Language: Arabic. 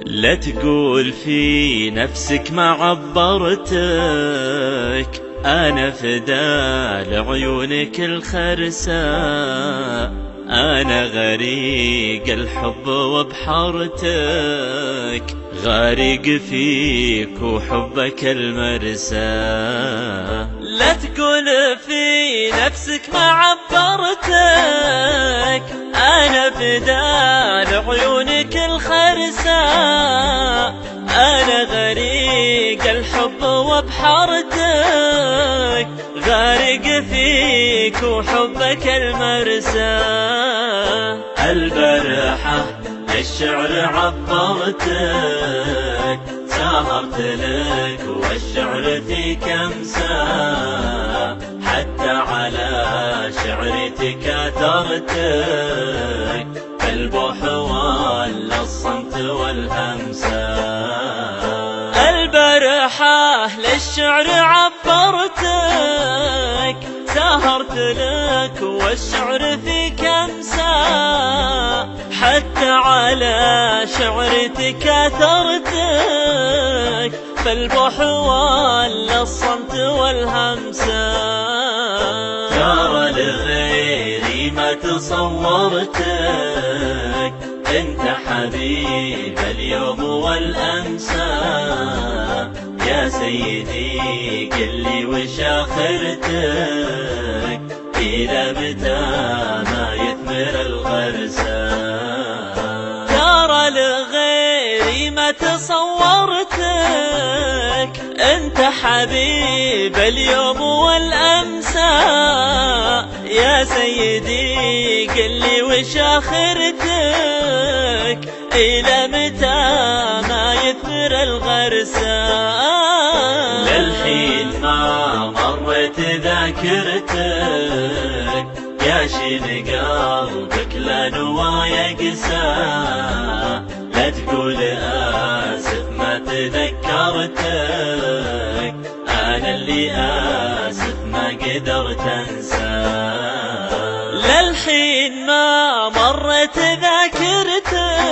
لا تقول في نفسك ما عبرتك، أنا فدا لعيونك الخرساء. أنا غريق الحب وبحرتك، غارق فيك وحبك المرسى. لا تقول في نفسك ما عبرتك، أنا فدا لعيونك الخرساء. أنا غريق الحب وبحرتك، غارق فيك وحبك المرسى. البرحة للشعر عبرتك، سهرت لك والشعر فيك أمسى. حتى على شعرتك أثرتك، فالبوح ولا الصمت والهمسة. البرحة للشعر عبرتك، سهرت لك والشعر فيك أمسى. حتى على شعرتك أثرتك، فالبوح ولا الصمت والهمسة. ترى لغيري ما تصورتك، انت حبيب اليوم والأمسى. يا سيدي قل لي وش آخرتك، إلى متى ما يثمر الغرسى. ترى لغيري ما تصورتك، انت حبيب اليوم والأمسى. يا سيدي قل لي وش آخرتك، إلى متى ما يثمر الغرسى. للحين ما مرت ذاكرتك، يا شيل قلبك لا نوايا قسى. لا تقول آسف ما تذكرتك، أنا اللي آسف ما قدرت أنسى. للحين ما مرت